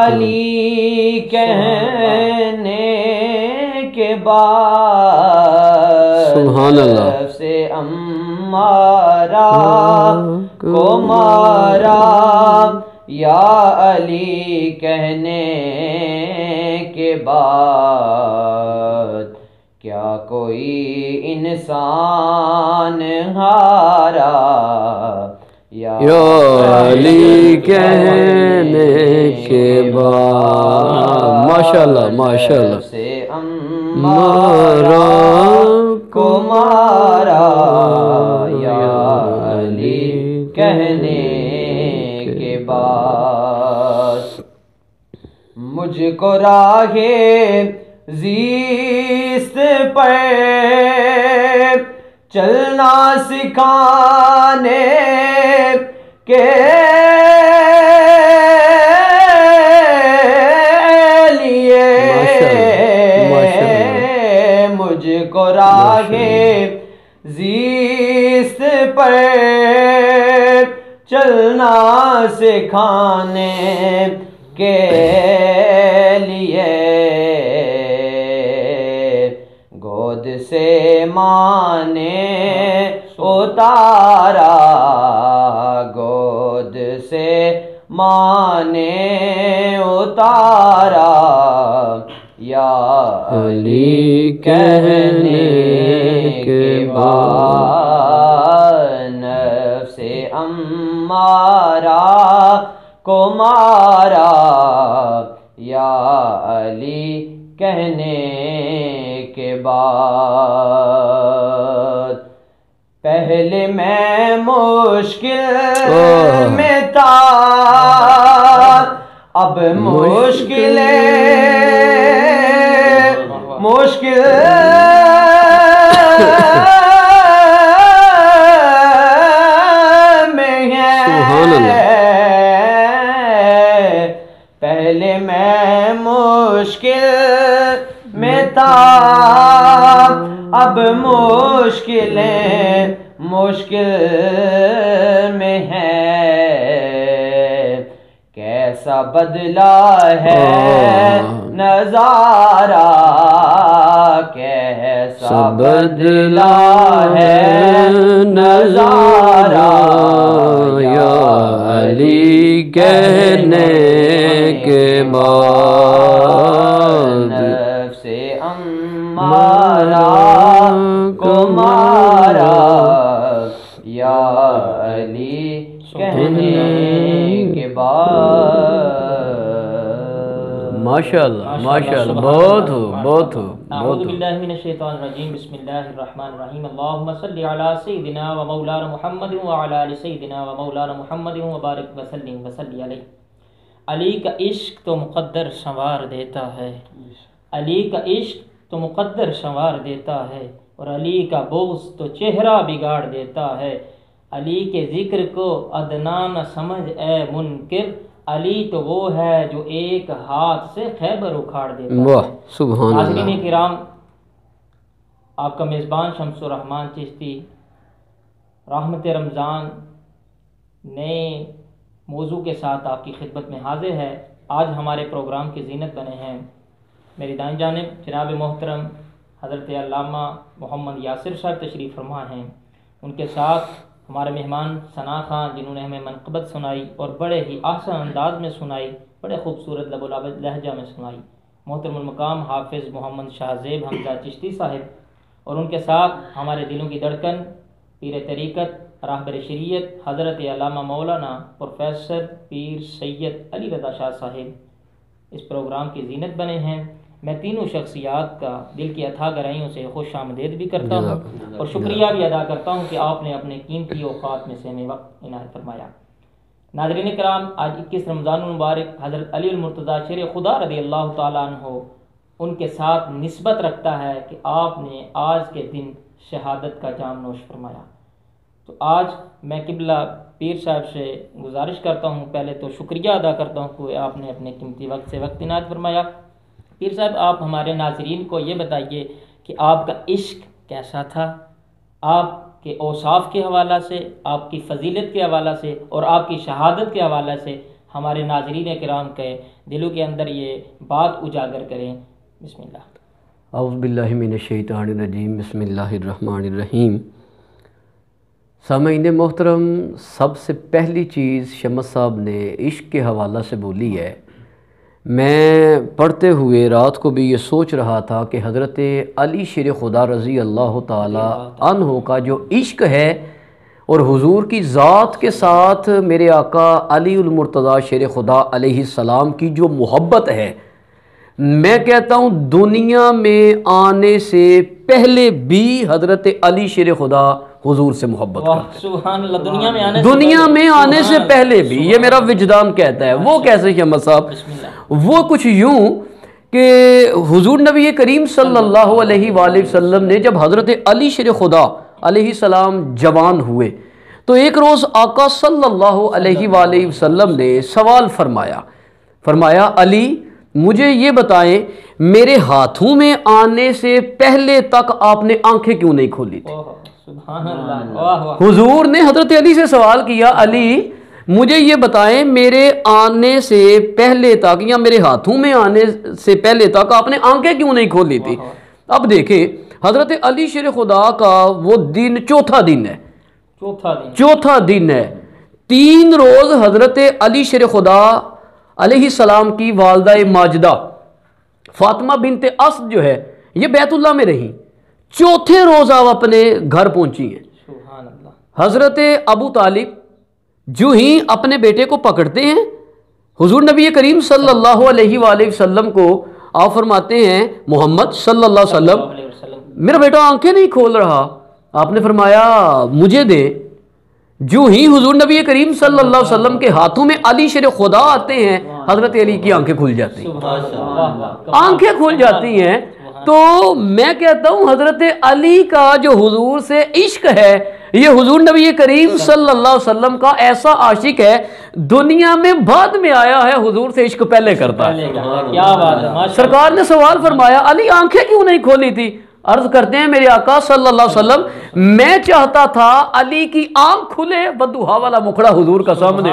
علی کہنے کے بعد سبحان اللہ سے امارا کو مارا، یا علی کہنے کے بعد کیا کوئی انسان ہارا، یا علی کہنے کے بعد ماشاءاللہ ماشاءاللہ سے امارا کو مارا، یا علی کہنے کے بعد مجھ کو راہ زیست پر چلنا سکھانے کے لیے، مجھ کو راہ زیست پر چلنا سکھانے کے لیے گود سے ماں نے اتارا، گود سے ماں نے اتارا، یا علی کہنے کے بعد نفس امارہ کو مارا، یا علی کہنے کے بعد پہلے میں مشکل میں تھا، اب مشکل میں ہے، پہلے میں مشکل میں تھا، اب مشکل میں ہے، کیسا بدلا ہے نظارہ، کیسا بدلا ہے نظارہ، یا علی کہنے کے بعد نفس امارہ کو مارا، یا علی کہنے کے بعد ماشاءاللہ ماشاءاللہ بہت ہو بہت ہو اعوذ باللہ من الشیطان الرجیم، بسم اللہ الرحمن الرحیم، اللہم صلی علی سیدنا و مولانا محمد وعلی آل سیدنا و مولانا محمد وبارک وسلم وصلی علیہ۔ علی کا عشق تو مقدر سنوار دیتا ہے، علی کا عشق تو مقدر سنوار دیتا ہے، اور علی کا بغض تو چہرہ بگاڑ دیتا ہے، علی کے ذکر کو ادنا نہ سمجھ اے منکر، علی تو وہ ہے جو ایک ہاتھ سے خیبر اکھاڑ دیتا ہے۔ واہ سبحان اللہ۔ ناظرین کرام، آپ کا میزبان شمس الرحمن چشتی رحمت رمضان نئے موضوع کے ساتھ آپ کی خدمت میں حاضر ہے۔ آج ہمارے پروگرام کی زینت بنے ہیں میری دائیں جانب جناب محترم حضرت علامہ محمد یاسر صاحب تشریف فرما ہیں، ان کے ساتھ ہمارے مہمان ثنا خان جنہوں نے ہمیں منقبت سنائی اور بڑے ہی احسن انداز میں سنائی، بڑے خوبصورت لب و لہجہ میں سنائی، محترم المقام حافظ محمد شاہ زیب حمزہ چشتی صاحب، اور ان کے ساتھ ہمارے دلوں کی دھڑکن پیر طریقت راہبر شریعت حضرت علامہ مولانا پروفیسر پیر سید علی رضا شاہ صاحب اس پروگرام کی زینت بنے ہیں۔ میں تینوں شخصیات کا دل کی اتھا گہرائیوں سے خوش آمدید بھی کرتا ہوں اور شکریہ بھی ادا کرتا ہوں کہ آپ نے اپنے قیمتی اوقات میں سے ہمیں وقت عنایت فرمایا۔ ناظرین کرام، آج 21 رمضان المبارک حضرت علی المرتضیٰ شیر خدا رضی اللہ تعالیٰ عنہ ان کے ساتھ نسبت رکھتا ہے کہ آپ نے آج کے دن شہادت کا جام نوش فرمایا۔ تو آج میں قبلہ پیر صاحب سے گزارش کرتا ہوں، پہلے تو شکریہ ادا کرتا ہوں کہ آپ نے اپنے قیمتی وقت سے وقت عنایت فرمایا۔ پیر صاحب، آپ ہمارے ناظرین کو یہ بتائیے کہ آپ کا عشق کیسا تھا، آپ کے اوصاف کے حوالہ سے، آپ کی فضیلت کے حوالہ سے اور آپ کی شہادت کے حوالہ سے ہمارے ناظرین کرام کے دلوں کے اندر یہ بات اجاگر کریں. بسم اللہ. اعوذ باللہ من الشیطان الرجیم. بسم اللہ الرحمن الرحیم. سامعین محترم، سب سے پہلی چیز شمس صاحب نے عشق کے حوالہ سے بولی ہے. میں پڑھتے ہوئے رات کو بھی یہ سوچ رہا تھا کہ حضرت علی شیر خدا رضی اللہ تعالی عنہ کا جو عشق ہے اور حضور کی ذات کے ساتھ میرے آقا علی المرتضیٰ شیر خدا علیہ السلام کی جو محبت ہے، میں کہتا ہوں دنیا میں آنے سے پہلے بھی حضرت علی شیر خدا حضور سے محبت کرتے ہیں. سبحان اللہ. دنیا میں آنے سے پہلے بھی یہ میرا وجدان کہتا ہے. وہ کیسے شمس صاحب؟ وہ کچھ یوں کہ حضور نبی کریم صلی اللہ علیہ وآلہ وسلم نے جب حضرت علی شیر خدا علیہ السلام جوان ہوئے تو ایک روز آقا صلی اللہ علیہ وآلہ وسلم نے سوال فرمایا علی مجھے یہ بتائیں میرے ہاتھوں میں آنے سے پہلے تک آپ نے آنکھیں کیوں نہیں کھولی تھی؟ سبحان اللہ. حضور نے حضرت علی سے سوال کیا علی مجھے یہ بتائیں میرے آنے سے پہلے تک یا میرے ہاتھوں میں آنے سے پہلے تک آپ نے آنکھیں کیوں نہیں کھولی تھی؟ اب دیکھیں حضرت علی شیر خدا کا وہ دن چوتھا دن ہے. 3 روز حضرت علی شیر خدا علیہ السلام کی والدہ ماجدہ فاطمہ بنت اسد جو ہے یہ بیت اللہ میں رہی. چوتھے روز آپ اپنے گھر پہنچی ہیں. سبحان اللہ. حضرت ابو طالب جو ہی اپنے بیٹے کو پکڑتے ہیں حضور نبی کریم صلی اللہ علیہ وآلہ وسلم کو آپ فرماتے ہیں محمد صلی اللہ علیہ وسلم میرا بیٹا آنکھیں نہیں کھول رہا. آپ نے فرمایا مجھے دے. جو ہی حضور نبی کریم صلی اللہ علیہ وسلم کے ہاتھوں میں علی شیر خدا آتے ہیں حضرت علی کی آنکھیں کھل جاتی ہیں. آنکھیں کھل جاتی ہیں. تو میں کہتا ہوں حضرت علی کا جو حضور سے عشق ہے یہ حضور نبی کریم صلی اللہ علیہ وسلم کا ایسا عاشق ہے دنیا میں بعد میں آیا ہے حضور سے عشق پہلے کرتا ہے. کیا بات ہے. سرکار نے سوال فرمایا علی آنکھیں کیوں نہیں کھولی تھی؟ عرض کرتے ہیں میرے آقا صلی اللہ علیہ وسلم میں چاہتا تھا علی کی آنکھ کھلے بدوہا والا مکھڑا حضور کا سامنے.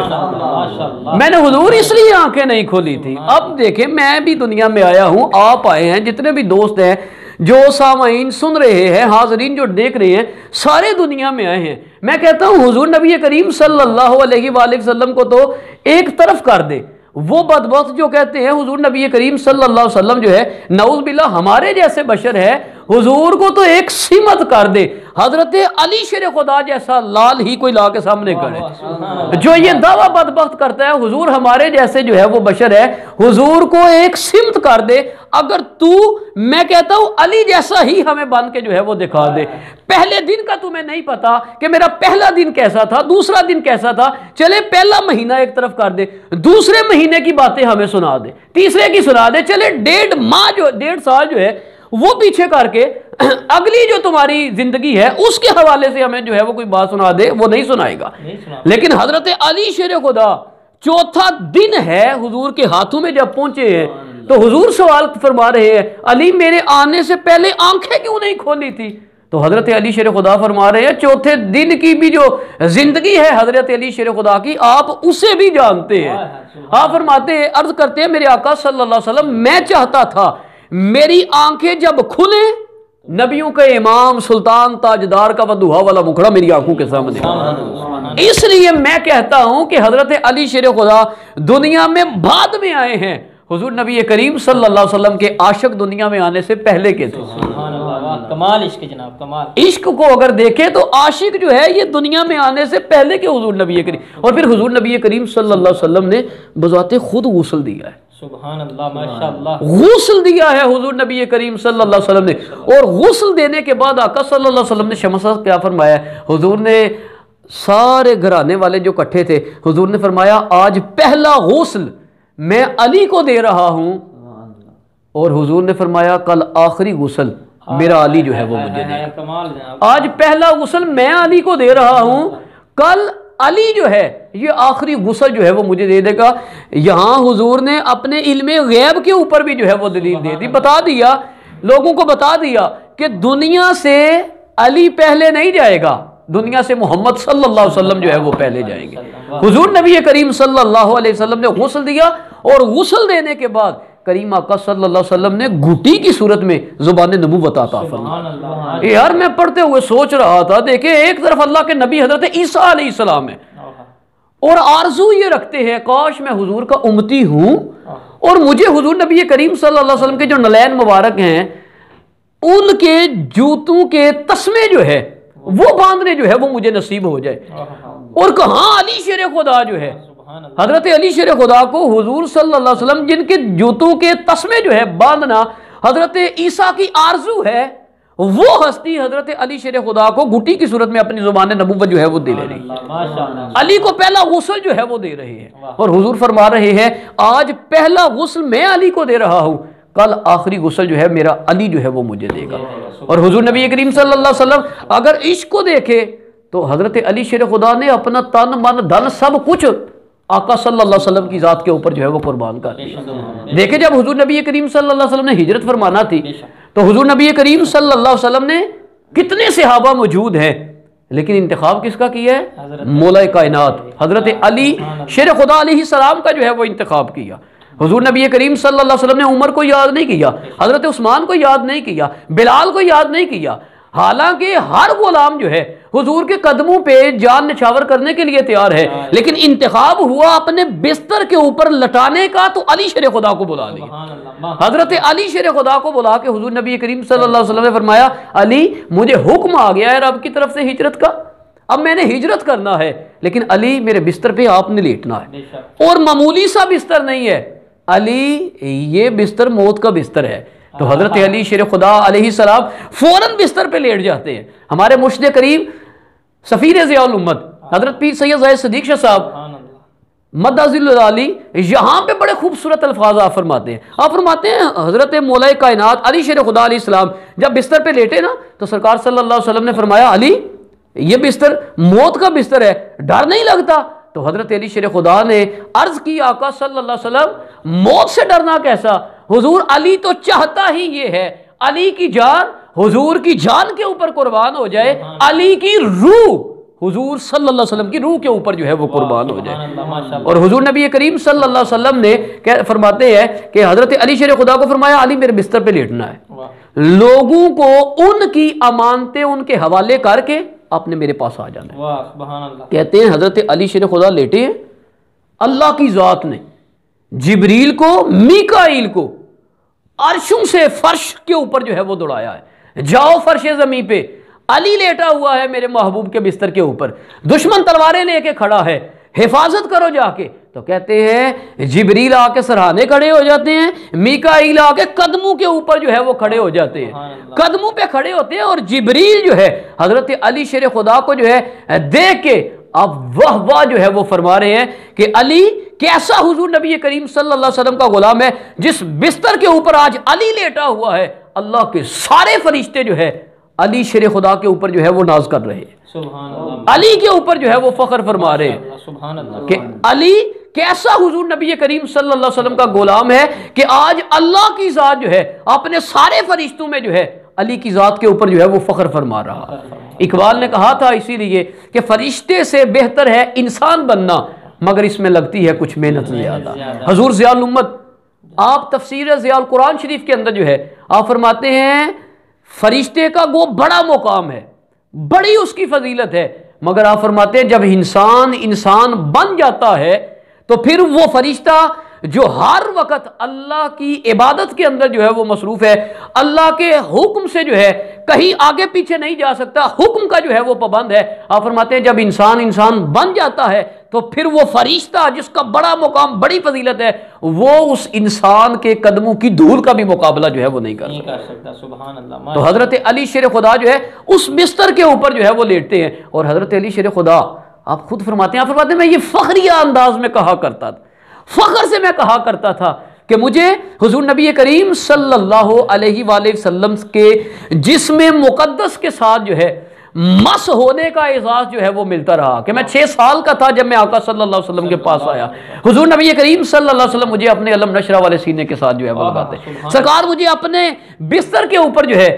میں نے حضور اس لیے آنکھیں نہیں کھولی تھی. اب دیکھیں میں بھی دنیا میں آیا ہوں، آپ آئے ہیں، جتنے بھی دوست ہیں جو سامعین سن رہے ہیں، حاضرین جو دیکھ رہے ہیں، سارے دنیا میں آئے ہیں. میں کہتا ہوں حضور نبی کریم صلی اللہ علیہ وآلہ وسلم کو تو ایک طرف کر دے. وہ بدبخت جو کہتے ہیں حضور نبی کریم صلی اللہ علیہ وسلم جو ہے نعوذ باللہ ہمارے جیسے بشر ہے، حضور کو تو ایک سمت کر دے. حضرت علی شیر خدا جیسا لال ہی کوئی لا کے سامنے کرے. جو یہ دعویٰ بدبخت کرتا ہے حضور ہمارے جیسے جو ہے وہ بشر ہے، حضور کو ایک سمت کر دے. اگر میں کہتا ہوں علی جیسا ہی ہمیں بن کے جو ہے وہ دکھا دے. پہلے دن کا تمہیں نہیں پتا کہ میرا پہلا دن کیسا تھا، دوسرا دن کیسا تھا. چلے پہلا مہینہ ایک طرف کر دے، دوسرے مہینے کی باتیں ہمیں سنا دے، تیسرے کی سنا دے. چلے 1.5 سال جو ہے وہ پیچھے کر کے اگلی جو تمہاری زندگی ہے اس کے حوالے سے ہمیں جو ہے وہ کوئی بات سنا دے، وہ نہیں سنائے گا. لیکن حضرت علی شیر خدا چوتھا دن ہے حضور کے ہاتھوں میں جب پہنچے ہیں تو حضور سوال فرما رہے ہیں علی میرے آنے سے پہلے آنکھیں کیوں نہیں کھولی تھی؟ تو حضرت علی شیر خدا فرما رہے ہیں چوتھے دن کی بھی جو زندگی ہے حضرت علی شیر خدا کی آپ اسے بھی جانتے ہیں. آپ فرماتے ہیں عرض کرتے ہیں میرے آقا صلی اللہ علیہ وسلم میں چاہتا تھا میری آنکھیں جب کھلیں نبیوں کا امام سلطان تاجدار کا بدوہا والا مکھڑا میری آنکھوں کے سامنے. اس لیے میں کہتا ہوں کہ حضرت علی شیر خدا دنیا میں بعد میں آئے ہیں، حضور نبی کریم صلی اللہ علیہ وسلم کے عاشق دنیا میں آنے سے پہلے کے تھے. کمال عشق جناب، کمال عشق کو اگر دیکھیں تو عاشق جو ہے یہ دنیا میں آنے سے پہلے کے حضور نبی کریم، اور پھر حضور نبی کریم صلی اللہ علیہ وسلم نے بذات خود غسل دیا ہے. سبحان اللہ، ماشاءاللہ، غسل دیا ہے حضور نبی کریم صلی اللہ علیہ وسلم نے. اور غسل دینے کے بعد آقا صلی اللہ علیہ وسلم نے شمس صاحب کیا فرمایا؟ حضور نے سارے گھرانے والے جو کٹھے تھے حضور نے فرمایا آج پہلا غسل میں علی کو دے رہا ہوں. اور حضور نے فرمایا کل آخری غسل میرا علی جو ہے وہ مجھے دے گا. آج پہلا غسل میں علی کو دے رہا ہوں، کل علی جو ہے یہ آخری غسل جو ہے وہ مجھے دے دے گا. یہاں حضور نے اپنے علم غیب کے اوپر بھی جو ہے وہ دلیل دے دی، بتا دیا، لوگوں کو بتا دیا کہ دنیا سے علی پہلے نہیں جائے گا، دنیا سے محمد صلی اللہ علیہ وسلم جو ہے وہ پہلے جائیں گے۔ حضور نبی کریم صلی اللہ علیہ وسلم نے غسل دیا، اور غسل دینے کے بعد کریم آقا صلی اللہ علیہ وسلم نے گھٹی کی صورت میں زبان نبوت عطا فرمائی۔ یار میں پڑھتے ہوئے سوچ رہا تھا، دیکھیں ایک طرف اللہ کے نبی حضرت عیسیٰ علیہ السلام ہے، اور آرزو یہ رکھتے ہیں کاش میں حضور کا امتی ہوں، اور مجھے حضور نبی کریم صلی اللہ علیہ وسلم کے جو نلین مبارک ہیں ان کے جوتوں کے تسمے جو ہے وہ باندھنے جو ہے وہ مجھے نصیب ہو جائے۔ اور کہاں علی شیر خدا جو ہے، حضرت علی شیر خدا کو حضور صلی اللہ علیہ وسلم جن کے جوتوں کے تسمے جو ہے باندھنا حضرت عیسیٰ کی آرزو ہے، وہ ہستی حضرت علی شیر خدا کو گھٹی کی صورت میں اپنی زبان نبوت جو ہے وہ دے لے رہی ہے۔ علی کو پہلا غسل جو ہے وہ دے رہے ہیں، اور حضور فرما رہے ہیں آج پہلا غسل میں علی کو دے رہا ہوں، کل آخری غسل جو ہے میرا علی جو ہے وہ مجھے دے گا۔ اور حضور نبی کریم صلی اللہ علیہ وسلم اگر عشق کو دیکھے تو حضرت علی شیر خدا نے اپنا تن من دھن سب کچھ آقا صلی اللہ علیہ وسلم کی ذات کے اوپر جو ہے وہ قربان کر دیا۔ دیکھیں جب حضور نبی کریم صلی اللہ علیہ وسلم نے ہجرت فرمانا تھی تو حضور نبی کریم صلی اللہ علیہ وسلم نے کتنے صحابہ موجود ہیں، لیکن انتخاب کس کا کیا ہے؟ مولا کائنات حضرت علی شیر خدا علیہ السلام کا جو ہے وہ انتخاب کیا۔ حضور نبی کریم صلی اللہ علیہ وسلم نے عمر کو یاد نہیں کیا، حضرت عثمان کو یاد نہیں کیا، بلال کو یاد نہیں کیا، حالانکہ ہر غلام جو ہے حضور کے قدموں پہ جان نچھاور کرنے کے لیے تیار ہے، لیکن انتخاب ہوا اپنے بستر کے اوپر لٹانے کا تو علی شیر خدا کو بلا لیا۔ حضرت علی شیر خدا کو بلا کے حضور نبی کریم صلی اللہ علیہ وسلم نے فرمایا علی مجھے حکم آ گیا ہے رب کی طرف سے ہجرت کا، اب میں نے ہجرت کرنا ہے، لیکن علی میرے بستر پہ آپ نے لیٹنا ہے، اور معمولی سا بستر نہیں ہے علی، یہ بستر موت کا بستر ہے۔ تو حضرت علی شیر خدا علیہ السلام فوراً بستر پہ لیٹ جاتے ہیں۔ ہمارے مرشد کریم سفیر ضیاء الامت حضرت پیر سید زاہد صدیق شاہ صاحب مدعزل علی یہاں پہ بڑے خوبصورت الفاظ آپ فرماتے ہیں۔ آپ فرماتے ہیں حضرت مولا کائنات علی شیر خدا علیہ السلام جب بستر پہ لیٹے نا تو سرکار صلی اللہ علیہ وسلم نے فرمایا علی یہ بستر موت کا بستر ہے، ڈر نہیں لگتا؟ تو حضرت علی شیر خدا نے عرض کی آقا صلی اللہ علیہ وسلم موت سے ڈرنا کیسا؟ حضور علی تو چاہتا ہی یہ ہے علی کی جان حضور کی جان کے اوپر قربان ہو جائے، علی کی روح حضور صلی اللہ علیہ وسلم کی روح کے اوپر جو ہے وہ قربان ہو جائے۔ اور حضور نبی کریم صلی اللہ علیہ وسلم نے فرماتے ہیں کہ حضرت علی شیر خدا کو فرمایا علی میرے بستر پہ لیٹنا ہے، لوگوں کو ان کی امانتیں ان کے حوالے کر کے آپ نے میرے پاس آ جانا ہے۔ کہتے ہیں حضرت علی شیر خدا لیٹے ہیں، اللہ کی ذات نے جبریل کو میکائیل کو عرشوں سے فرش کے اوپر جو ہے وہ دوڑایا ہے، جاؤ فرش زمین پہ، علی لیٹا ہوا ہے میرے محبوب کے بستر کے اوپر، دشمن تلواریں لے کے کھڑا ہے، حفاظت کرو جا کے۔ تو کہتے ہیں جبریل آ کے سرہانے کھڑے ہو جاتے ہیں، میکائیل آ کے قدموں کے اوپر جو ہے وہ کھڑے ہو جاتے ہیں، قدموں پہ کھڑے ہوتے ہیں، اور جبریل جو ہے حضرت علی شیر خدا کو جو ہے دیکھ کے اب واہ واہ جو ہے وہ فرما رہے ہیں کہ علی کیسا حضور نبی کریم صلی اللہ علیہ وسلم کا غلام ہے، جس بستر کے اوپر آج علی لیٹا ہوا ہے اللہ کے سارے فرشتے جو ہے علی شیر خدا کے اوپر جو ہے وہ ناز کر رہے ہیں، علی کے اوپر جو ہے وہ فخر فرما رہے ہیں کہ علی کیسا حضور نبی کریم صلی اللہ علیہ وسلم کا غلام ہے کہ آج اللہ کی ذات جو ہے اپنے سارے فرشتوں میں جو ہے علی کی ذات کے اوپر جو ہے وہ فخر فرما رہا۔ اقبال نے کہا تھا اسی لیے کہ فرشتے سے بہتر ہے انسان بننا، مگر اس میں لگتی ہے کچھ محنت زیادہ۔ حضور ضیاء الامت آپ تفسیر ضیاء القرآن شریف کے اندر جو ہے آپ فرماتے ہیں فرشتے کا وہ بڑا مقام ہے، بڑی اس کی فضیلت ہے، مگر آپ فرماتے ہیں جب انسان بن جاتا ہے تو پھر وہ فرشتہ جو ہر وقت اللہ کی عبادت کے اندر جو ہے وہ مصروف ہے، اللہ کے حکم سے جو ہے کہیں آگے پیچھے نہیں جا سکتا، حکم کا جو ہے وہ پابند ہے۔ آپ فرماتے ہیں جب انسان بن جاتا ہے تو پھر وہ فرشتہ جس کا بڑا مقام بڑی فضیلت ہے وہ اس انسان کے قدموں کی دھول کا بھی مقابلہ جو ہے وہ نہیں کر سکتا۔ سبحان اللہ۔ تو حضرت علی شیر خدا جو ہے اس بستر کے اوپر جو ہے وہ لیٹتے ہیں، اور حضرت علی شیر خدا آپ خود فرماتے ہیں میں یہ فخریہ انداز میں کہا کرتا تھا، فخر سے میں کہا کرتا تھا کہ مجھے حضور نبی کریم صلی اللہ علیہ وآلہ وسلم کے جسم مقدس کے ساتھ جو ہے مس ہونے کا اعزاز جو ہے وہ ملتا رہا کہ میں 6 سال کا تھا جب میں آقا صلی اللہ علیہ وسلم کے پاس آیا، حضور نبی کریم صلی اللہ علیہ وسلم مجھے اپنے علم نشرہ والے سینے کے ساتھ جو ہے وہ لگاتے، سرکار مجھے اپنے بستر کے اوپر جو ہے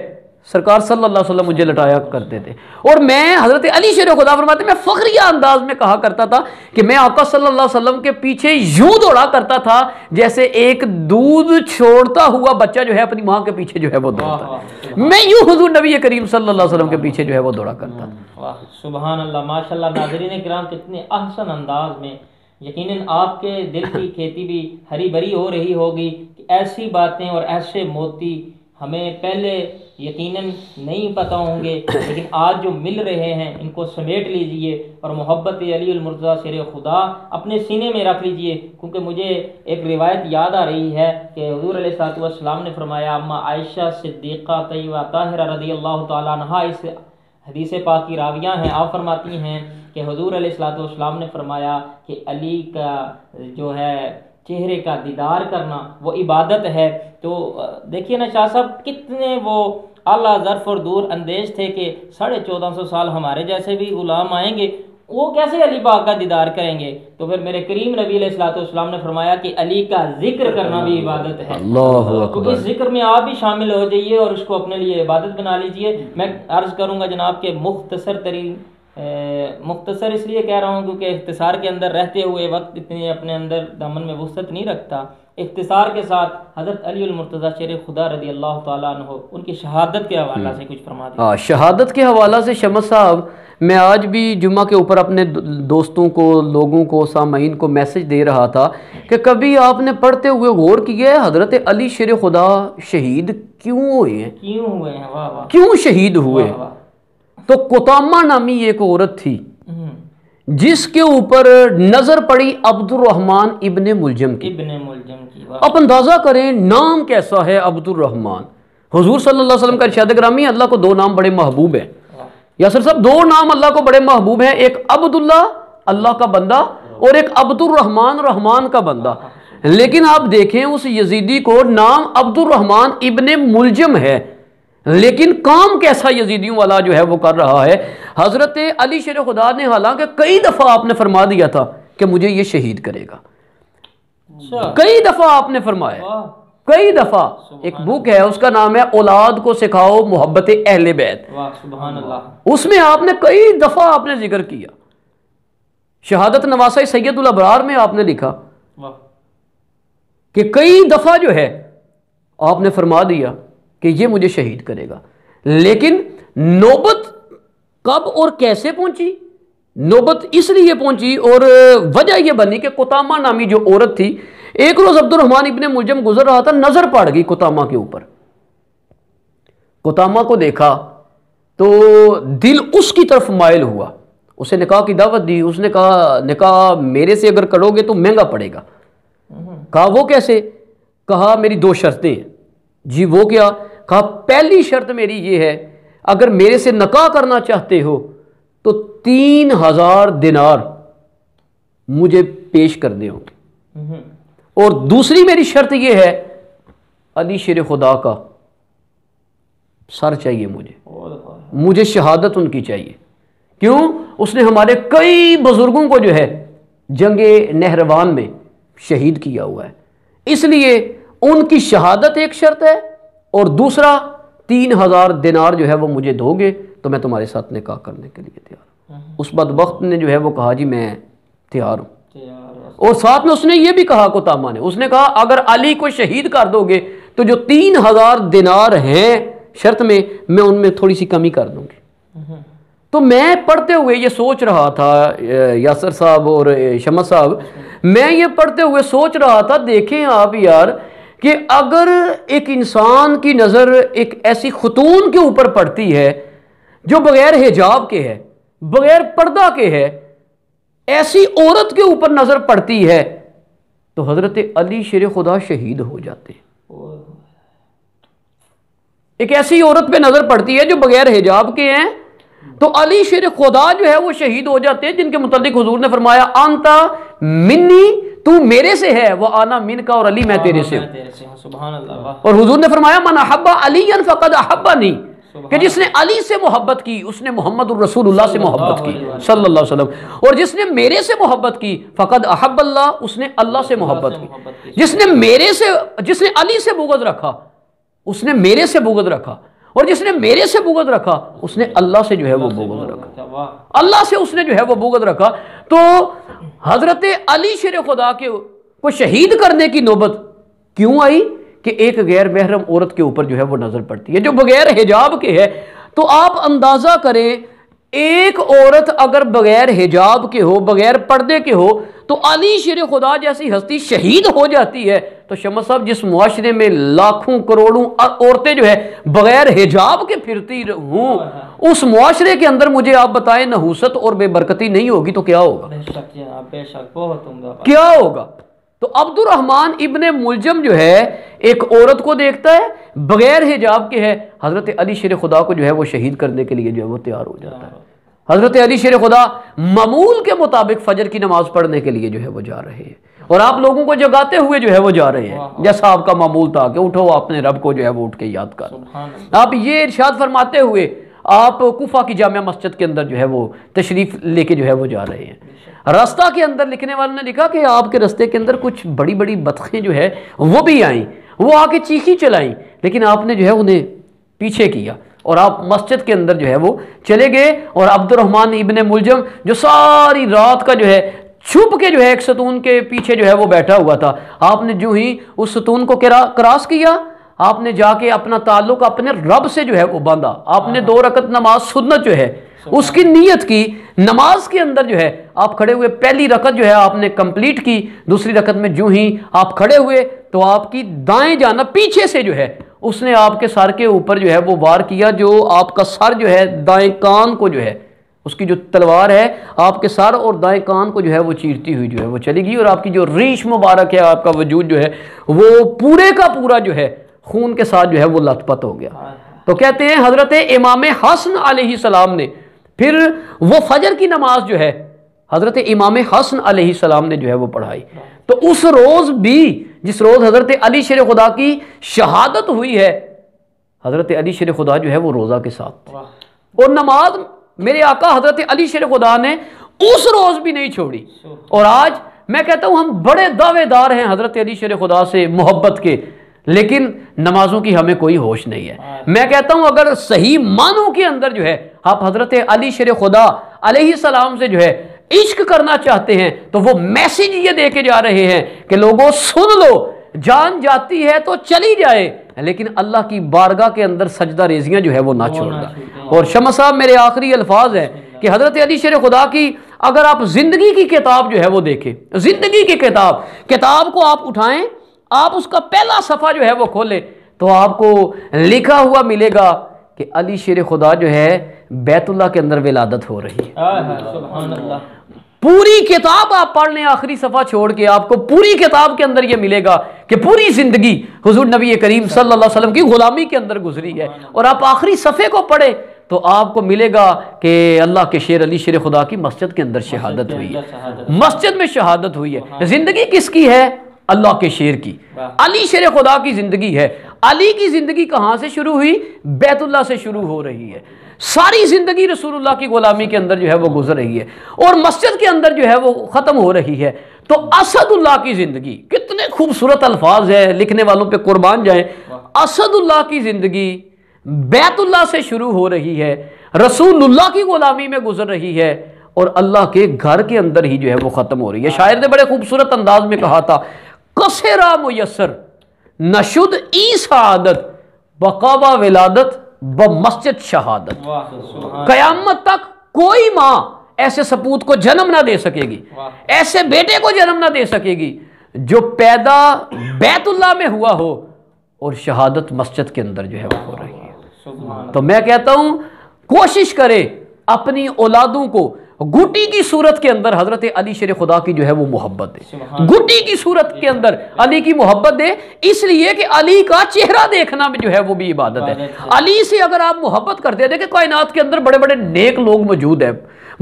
سرکار صلی اللہ علیہ وسلم مجھے لٹایا کرتے تھے، اور میں حضرت علی شیر خدا فرماتے ہیں میں فخریہ انداز میں کہا کرتا تھا کہ میں آقا صلی اللہ علیہ وسلم کے پیچھے یوں دوڑا کرتا تھا جیسے ایک دودھ چھوڑتا ہوا بچہ جو ہے اپنی ماں کے پیچھے جو ہے وہ دوڑتا ہے، میں یوں حضور نبی کریم صلی اللہ علیہ وسلم کے پیچھے جو ہے وہ دوڑا کرتا تھا۔ واہ سبحان اللہ، ماشاءاللہ۔ ناظرین کرام کتنے احسن انداز میں، یقیناً آپ کے دل کی کھیتی بھی ہری بھری ہو رہی ہوگی کہ ایسی باتیں اور ایسے موتی ہمیں پہلے یقیناً نہیں پتہ ہوں گے، لیکن آج جو مل رہے ہیں ان کو سمیٹ لیجئے اور محبت علی المرتضیٰ شیر خدا اپنے سینے میں رکھ لیجئے، کیونکہ مجھے ایک روایت یاد آ رہی ہے کہ حضور علیہ الصلوۃ والسلام نے فرمایا، اما عائشہ صدیقہ طیبہ طاہرہ رضی اللہ تعالیٰ عنہا، اس حدیث پاک کی راویہ ہیں، آپ فرماتی ہیں کہ حضور علیہ الصلوۃ والسلام نے فرمایا کہ علی کا جو ہے چہرے کا دیدار کرنا وہ عبادت ہے۔ تو دیکھیے نا شاہ صاحب کتنے وہ اعلیٰ ظرف اور دور اندیش تھے کہ 1450 سال ہمارے جیسے بھی غلام آئیں گے وہ کیسے علی پاک کا دیدار کریں گے؟ تو پھر میرے کریم نبی علیہ الصلوۃ والسلام نے فرمایا کہ علی کا ذکر کرنا بھی عبادت ہے۔ اللہ تو اس ذکر میں آپ بھی شامل ہو جائیے اور اس کو اپنے لیے عبادت بنا لیجئے۔ میں عرض کروں گا جناب کہ مختصر اس لیے کہہ رہا ہوں کیونکہ اختصار کے اندر رہتے ہوئے وقت اتنے اپنے اندر دامن میں وسعت نہیں رکھتا۔ اختصار کے ساتھ حضرت علی المرتضیٰ شیر خدا رضی اللہ تعالیٰ عنہ ان کی شہادت کے حوالہ سے کچھ فرما دیں۔ شہادت کے حوالہ سے شمس صاحب میں آج بھی جمعہ کے اوپر اپنے دوستوں کو، لوگوں کو، سامعین کو میسج دے رہا تھا کہ کبھی آپ نے پڑھتے ہوئے غور کیا ہے حضرت علی شیر خدا شہید کیوں ہوئے ہیں؟ کیوں ہوئے ہیں؟ واہ واہ، کیوں شہید ہوئے؟ تو قطامہ نامی ایک عورت تھی جس کے اوپر نظر پڑی عبد الرحمن ابن ملجم کی۔ اب اندازہ کریں نام کیسا ہے عبد الرحمن۔ حضور صلی اللہ علیہ وسلم کا ارشاد گرامی، اللہ کو دو نام بڑے محبوب ہیں۔ یاسر صاحب دو نام اللہ کو بڑے محبوب ہیں، ایک عبداللہ اللہ کا بندہ اور ایک عبد الرحمن رحمان کا بندہ۔ لیکن آپ دیکھیں اس یزیدی کو نام عبد الرحمن ابن ملجم ہے، لیکن کام کیسا یزیدیوں والا جو ہے وہ کر رہا ہے۔ حضرت علی شیر خدا نے حالانکہ کئی دفعہ آپ نے فرما دیا تھا کہ مجھے یہ شہید کرے گا، کئی دفعہ آپ نے فرمایا، کئی دفعہ۔ ایک بک ہے اس کا نام ہے اولاد کو سکھاؤ محبت اہل بیت، سبحان اللہ، اس میں آپ نے کئی دفعہ آپ نے ذکر کیا۔ شہادت نواسہ سید الابرار میں آپ نے لکھا کہ کئی دفعہ جو ہے آپ نے فرما دیا کہ یہ مجھے شہید کرے گا، لیکن نوبت کب اور کیسے پہنچی؟ نوبت اس لیے پہنچی اور وجہ یہ بنی کہ قطامہ نامی جو عورت تھی، ایک روز عبد الرحمن ابن ملجم گزر رہا تھا، نظر پڑ گئی قطامہ کے اوپر۔ قطامہ کو دیکھا تو دل اس کی طرف مائل ہوا، اسے نکاح کی دعوت دی، اس نے کہا نکاح میرے سے اگر کرو گے تو مہنگا پڑے گا۔ کہا وہ کیسے؟ کہا میری دو شرطیں ہیں۔ جی وہ کیا؟ کہا پہلی شرط میری یہ ہے اگر میرے سے نکاح کرنا چاہتے ہو تو 3000 دینار مجھے پیش کر دیں گے، اور دوسری میری شرط یہ ہے علی شیر خدا کا سر چاہیے مجھے شہادت ان کی چاہیے۔ کیوں؟ اس نے ہمارے کئی بزرگوں کو جو ہے جنگ نہروان میں شہید کیا ہوا ہے، اس لیے ان کی شہادت ایک شرط ہے، اور دوسرا 3000 دینار جو ہے وہ مجھے دو گے تو میں تمہارے ساتھ نکاح کرنے کے لیے تیار ہوں۔ اس بدبخت نے جو ہے وہ کہا جی میں تیار ہوں، اور ساتھ میں اس نے یہ بھی کہا قطامہ نے، اس نے کہا اگر علی کو شہید کر دو گے تو جو 3000 دینار ہیں شرط میں ان میں تھوڑی سی کمی کر دوں گی۔ تو میں پڑھتے ہوئے یہ سوچ رہا تھا یاسر صاحب اور شمس صاحب، میں یہ پڑھتے ہوئے سوچ رہا تھا دیکھیں آپ یار کہ اگر ایک انسان کی نظر ایک ایسی خاتون کے اوپر پڑتی ہے جو بغیر حجاب کے ہے، بغیر پردہ کے ہے، ایسی عورت کے اوپر نظر پڑتی ہے تو حضرت علی شیر خدا شہید ہو جاتے ہیں۔ ایک ایسی عورت پہ نظر پڑتی ہے جو بغیر حجاب کے ہیں تو علی شیر خدا جو ہے وہ شہید ہو جاتے ہیں، جن کے متعلق حضور نے فرمایا انتا منی، تو میرے سے ہے، وہ آنا من کا، اور علی میں تیرے سے ہوں۔ سبحان اللہ۔ اور حضور نے فرمایا من احب علی فقد احبنی، کہ جس نے علی سے محبت کی اس نے محمد الرسول اللہ سے محبت کی صلی اللہ علیہ وسلم، اور جس نے میرے سے محبت کی فقد احب اللہ، اس نے اللہ سے محبت کی۔ جس نے علی سے بغض رکھا اس نے میرے سے بغض رکھا، اور جس نے میرے سے بغض رکھا اس نے اللہ سے جو ہے وہ بغض رکھا، اللہ سے اس نے جو ہے وہ بغض رکھا۔ تو حضرت علی شیر خدا کو شہید کرنے کی نوبت کیوں آئی کہ ایک غیر محرم عورت کے اوپر جو ہے وہ نظر پڑتی ہے جو بغیر حجاب کے ہے۔ تو آپ اندازہ کریں ایک عورت اگر بغیر حجاب کے ہو، بغیر پردے کے ہو، تو علی شیر خدا جیسی ہستی شہید ہو جاتی ہے، تو شمس صاحب جس معاشرے میں لاکھوں کروڑوں عورتیں جو ہے بغیر حجاب کے پھرتی ہوں، اس معاشرے کے اندر مجھے آپ بتائیں نحوست اور بے برکتی نہیں ہوگی تو کیا ہوگا؟ بے شک جناب، بے شک، بہت عمدہ بات۔ کیا ہوگا؟ تو عبد الرحمن ابن ملجم جو ہے ایک عورت کو دیکھتا ہے بغیر حجاب کے ہے، حضرت علی شیر خدا کو جو ہے وہ شہید کرنے کے لیے جو ہے وہ تیار ہو جاتا ہے۔ حضرت علی شیر خدا معمول کے مطابق فجر کی نماز پڑھنے کے لیے جو ہے وہ جا رہے ہیں، اور آپ لوگوں کو جگاتے ہوئے جو ہے وہ جا رہے ہیں، جیسا آپ کا معمول تھا کہ اٹھو اپنے رب کو جو ہے وہ اٹھ کے یاد کر۔ آپ یہ ارشاد فرماتے ہوئے آپ کوفہ کی جامع مسجد کے اندر جو ہے وہ تشریف لے کے جو ہے وہ جا رہے ہیں۔ راستہ کے اندر لکھنے والوں نے لکھا کہ آپ کے راستے کے اندر کچھ بڑی بڑی بطخیں جو ہے وہ بھی آئیں، وہ آ کے چیخی چلائیں، لیکن آپ نے جو ہے انہیں پیچھے کیا اور آپ مسجد کے اندر جو ہے وہ چلے گئے۔ اور عبد الرحمن ابن ملجم جو ساری رات کا جو ہے چھپ کے جو ہے ایک ستون کے پیچھے جو ہے وہ بیٹھا ہوا تھا، آپ نے جو ہی اس ستون کو کراس کیا، آپ نے جا کے اپنا تعلق اپنے رب سے جو ہے وہ باندھا، آپ نے 2 رکعت نماز سنت جو ہے اس کی نیت کی، نماز کے اندر جو ہے آپ کھڑے ہوئے، پہلی رکعت جو ہے آپ نے کمپلیٹ کی، دوسری رکعت میں جو ہی آپ کھڑے ہوئے تو آپ کی دائیں جانب پیچھے سے جو ہے اس نے آپ کے سر کے اوپر جو ہے وہ وار کیا، جو آپ کا سر جو ہے دائیں کان کو جو ہے اس کی جو تلوار ہے آپ کے سر اور دائیں کان کو جو ہے وہ چیرتی ہوئی جو ہے وہ چلی گئی، اور آپ کی جو ریش مبارک ہے، آپ کا وجود جو ہے وہ پورے کا پورا جو ہے خون کے ساتھ جو ہے وہ لت پت ہو گیا۔ تو کہتے ہیں حضرت امام حسن علیہ السلام نے پھر وہ فجر کی نماز جو ہے حضرت امام حسن علیہ السلام نے جو ہے وہ پڑھائی۔ تو اس روز بھی جس روز حضرت علی شیر خدا کی شہادت ہوئی ہے، حضرت علی شیر خدا جو ہے وہ روزہ کے ساتھ، اور نماز میرے آقا حضرت علی شیر خدا نے اس روز بھی نہیں چھوڑی۔ اور آج میں کہتا ہوں ہم بڑے دعوے دار ہیں حضرت علی شیر خدا سے محبت کے، لیکن نمازوں کی ہمیں کوئی ہوش نہیں ہے۔ میں کہتا ہوں اگر صحیح معنوں کے اندر جو ہے آپ حضرت علی شیر خدا علیہ السلام سے جو ہے عشق کرنا چاہتے ہیں تو وہ میسیج یہ دے کے جا رہے ہیں کہ لوگوں سن لو، جان جاتی ہے تو چلی جائے لیکن اللہ کی بارگاہ کے اندر سجدہ ریزیاں جو ہے وہ نہ چھوڑنا۔ اور شمس صاحب میرے آخری الفاظ ہیں کہ حضرت علی شیر خدا کی اگر آپ زندگی کی کتاب جو ہے وہ دیکھیں، زندگی کی کتاب کو آپ اٹھائیں، آپ اس کا پہلا صفحہ جو ہے وہ کھولیں تو آپ کو لکھا ہوا ملے گا کہ علی شیر خدا جو ہے بیت اللہ کے اندر ولادت ہو رہی ہے۔ سبحان اللہ۔ پوری کتاب آپ پڑھ لیں، آخری صفحہ چھوڑ کے آپ کو پوری کتاب کے اندر یہ ملے گا کہ پوری زندگی حضور نبی کریم صلی اللہ علیہ وسلم کی غلامی کے اندر گزری ہے، اور آپ آخری صفحے کو پڑھیں تو آپ کو ملے گا کہ اللہ کے شیر علی شیر خدا کی مسجد کے اندر شہادت ہوئی ہے، مسجد میں شہادت ہوئی ہے۔ زندگی کس کی ہے؟ اللہ کے شیر کی، علی شیر خدا کی زندگی ہے۔ علی کی زندگی کہاں سے شروع ہوئی؟ بیت اللہ سے شروع ہو رہی ہے، ساری زندگی رسول اللہ کی غلامی کے اندر جو ہے وہ گزر رہی ہے اور مسجد کے اندر جو ہے وہ ختم ہو رہی ہے۔ تو اسد اللہ کی زندگی، کتنے خوبصورت الفاظ ہے، لکھنے والوں پہ قربان جائیں۔ اسد اللہ کی زندگی بیت اللہ سے شروع ہو رہی ہے، رسول اللہ کی غلامی میں گزر رہی ہے اور اللہ کے گھر کے اندر ہی جو ہے وہ ختم ہو رہی ہے۔ شاعر نے بڑے خوبصورت انداز میں کہا تھا، قصرا میسر نشد ای سعادت بقاوا ولادت بمسجد شہادت۔ قیامت تک کوئی ماں ایسے سپوت کو جنم نہ دے سکے گی، ایسے بیٹے کو جنم نہ دے سکے گی جو پیدا بیت اللہ میں ہوا ہو اور شہادت مسجد کے اندر جو ہے وہ ہو رہی ہے۔ تو میں کہتا ہوں کوشش کرے اپنی اولادوں کو گھٹی کی صورت کے اندر حضرت علی شیر خدا کی جو ہے وہ محبت دے، گھٹی کی صورت کے اندر علی کی محبت دے، اس لیے کہ علی کا چہرہ دیکھنا جو ہے وہ بھی عبادت ہے۔ علی سے اگر آپ محبت کرتے ہیں، دیکھیں کائنات کے اندر بڑے بڑے نیک لوگ موجود ہیں،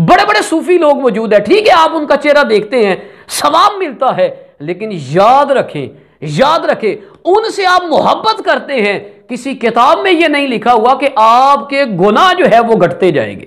بڑے بڑے صوفی لوگ موجود ہیں، ٹھیک ہے آپ ان کا چہرہ دیکھتے ہیں، ثواب ملتا ہے، لیکن یاد رکھیں ان سے آپ محبت کرتے ہیں، کسی کتاب میں یہ نہیں لکھا ہوا کہ آپ کے گناہ جو ہے وہ گھٹتے جائیں گے۔